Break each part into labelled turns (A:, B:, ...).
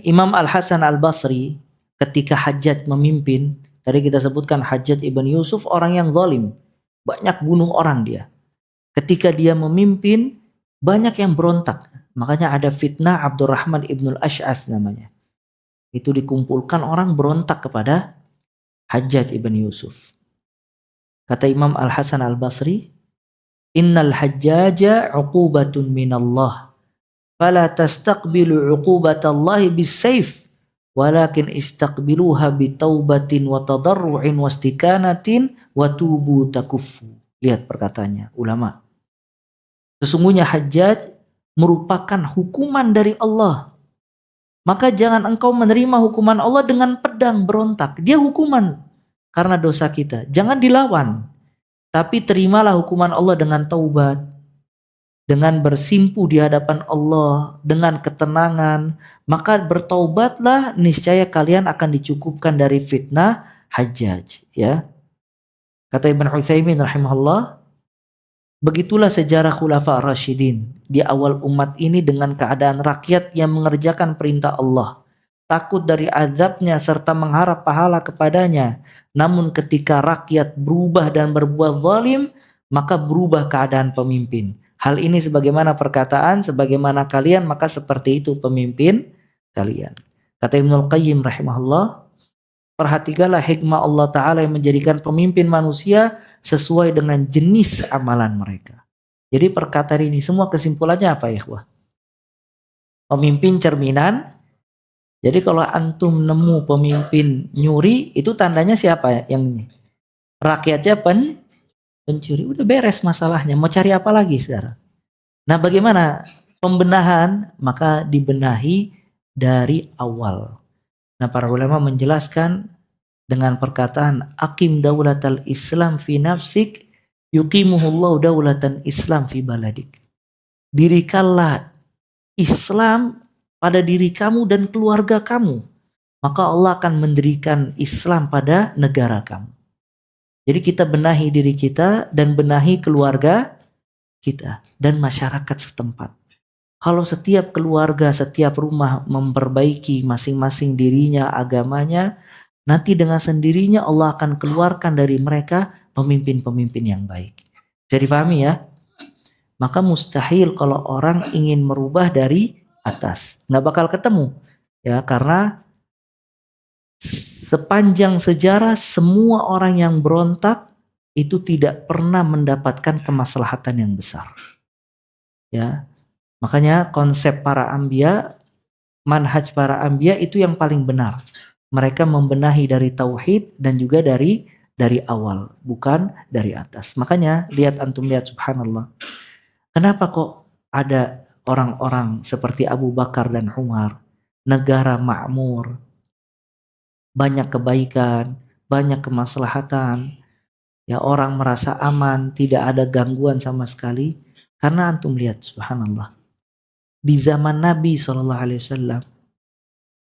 A: Imam Al-Hasan Al-Basri ketika Hajjaj memimpin, tadi kita sebutkan Hajjaj ibn Yusuf orang yang zalim, banyak bunuh orang dia. Ketika dia memimpin, banyak yang berontak. Makanya ada fitnah Abdurrahman ibn al-Ash'ath namanya. Itu dikumpulkan orang berontak kepada Hajjaj ibn Yusuf. Kata Imam Al-Hasan Al-Basri, innal hajjaja uqubatun minallah. Fala tastaqbilu uqubatallahi bis-sayf. Walakin istaqbiluha bitaubatin wa tadarru'in wa istikanatin wa tubu takuffu. Lihat perkataannya ulama. Sesungguhnya Hajjaj merupakan hukuman dari Allah. Maka jangan engkau menerima hukuman Allah dengan pedang berontak. Dia hukuman karena dosa kita. Jangan dilawan. Tapi terimalah hukuman Allah dengan taubat. Dengan bersimpu di hadapan Allah. Dengan ketenangan. Maka bertaubatlah, niscaya kalian akan dicukupkan dari fitnah Hajjaj. Ya. Kata Ibn Utsaimin rahimahullah, begitulah sejarah Khulafa Rasyidin di awal umat ini dengan keadaan rakyat yang mengerjakan perintah Allah, takut dari azabnya serta mengharap pahala kepadanya. Namun ketika rakyat berubah dan berbuat zalim, maka berubah keadaan pemimpin. Hal ini sebagaimana perkataan, sebagaimana kalian maka seperti itu pemimpin kalian. Kata Ibnul Qayyim rahimahullah, perhatikanlah hikmah Allah Ta'ala yang menjadikan pemimpin manusia sesuai dengan jenis amalan mereka. Jadi perkataan ini semua kesimpulannya apa ya? Pemimpin cerminan. Jadi kalau antum nemu pemimpin nyuri, itu tandanya siapa yang ini? Rakyatnya pencuri. Udah beres masalahnya. Mau cari apa lagi sekarang? Nah bagaimana pembenahan? Maka dibenahi dari awal. Nah para ulama menjelaskan dengan perkataan aqim daulatal Islam fi nafsik yuqimuhullahu daulatan Islam fi baladik. Dirikanlah Islam pada diri kamu dan keluarga kamu, maka Allah akan mendirikan Islam pada negara kamu. Jadi kita benahi diri kita dan benahi keluarga kita dan masyarakat setempat. Kalau setiap keluarga, setiap rumah memperbaiki masing-masing dirinya, agamanya, nanti dengan sendirinya Allah akan keluarkan dari mereka pemimpin-pemimpin yang baik. Jadi pahami ya? Maka mustahil kalau orang ingin merubah dari atas. Nggak bakal ketemu. Ya, karena sepanjang sejarah semua orang yang berontak itu tidak pernah mendapatkan kemaslahatan yang besar. Ya. Makanya konsep para anbiya, manhaj para anbiya itu yang paling benar. Mereka membenahi dari tauhid dan juga dari awal, bukan dari atas. Makanya antum lihat subhanallah. Kenapa kok ada orang-orang seperti Abu Bakar dan Umar, negara makmur, banyak kebaikan, banyak kemaslahatan, ya orang merasa aman, tidak ada gangguan sama sekali. Karena antum lihat subhanallah. Di zaman Nabi SAW,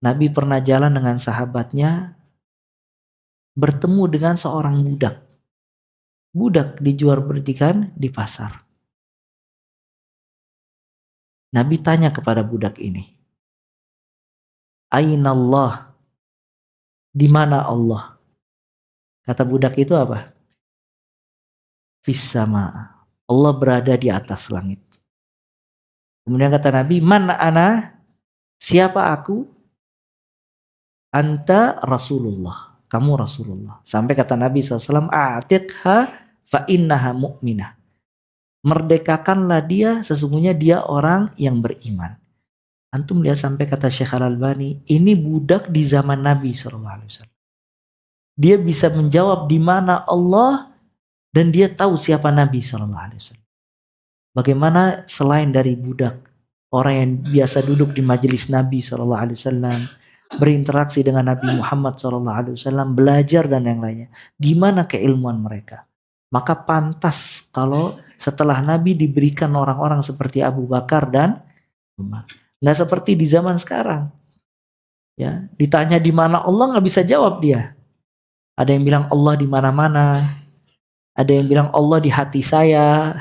A: Nabi pernah jalan dengan sahabatnya, bertemu dengan seorang budak. Budak dijual belikan di pasar. Nabi tanya kepada budak ini, Aina Allah? Di mana Allah? Kata budak itu apa? Fis sama. Allah berada di atas langit. Kemudian kata Nabi, man ana? Siapa aku? Anta Rasulullah. Kamu Rasulullah. Sampai kata Nabi SAW, a'tiqha fa innaha mu'minah. Merdekakanlah dia, sesungguhnya dia orang yang beriman. Antum lihat sampai kata Syekh Al-Albani, ini budak di zaman Nabi SAW. Dia bisa menjawab di mana Allah dan dia tahu siapa Nabi SAW. Bagaimana selain dari budak, orang yang biasa duduk di majelis Nabi SAW, berinteraksi dengan Nabi Muhammad SAW, belajar dan yang lainnya. Gimana keilmuan mereka? Maka pantas kalau setelah Nabi diberikan orang-orang seperti Abu Bakar dan Umar. Nggak seperti di zaman sekarang. Ya, ditanya di mana Allah nggak bisa jawab dia. Ada yang bilang Allah di mana-mana. Ada yang bilang Allah di hati saya.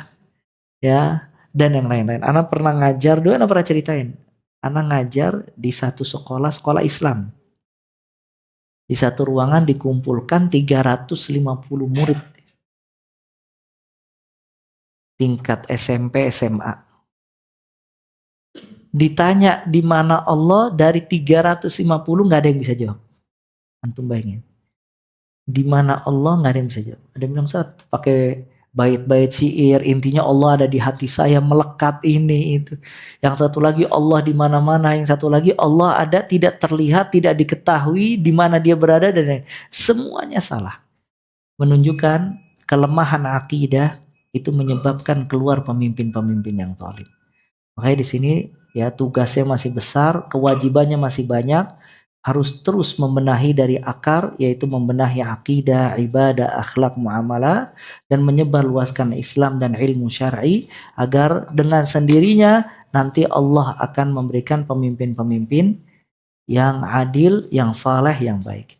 A: Ya, dan yang lain-lain. Anak pernah ngajar, dulu anak pernah ceritain. Anak ngajar di satu sekolah Islam. Di satu ruangan dikumpulkan 350 murid. Tingkat SMP, SMA. Ditanya di mana Allah, dari 350 nggak ada yang bisa jawab. Antum bayangin. Di mana Allah, nggak ada yang bisa jawab. Ada yang bilang, saat pakai bait-bait syair, intinya Allah ada di hati saya, melekat ini itu. Yang satu lagi Allah di mana-mana, yang satu lagi Allah ada tidak terlihat, tidak diketahui di mana dia berada, dan lain. Semuanya salah. Menunjukkan kelemahan akidah itu menyebabkan keluar pemimpin-pemimpin yang zalim. Makanya di sini ya tugasnya masih besar, kewajibannya masih banyak, harus terus membenahi dari akar, yaitu membenahi akidah, ibadah, akhlak, muamalah, dan menyebarluaskan Islam dan ilmu syar'i agar dengan sendirinya nanti Allah akan memberikan pemimpin-pemimpin yang adil, yang saleh, yang baik.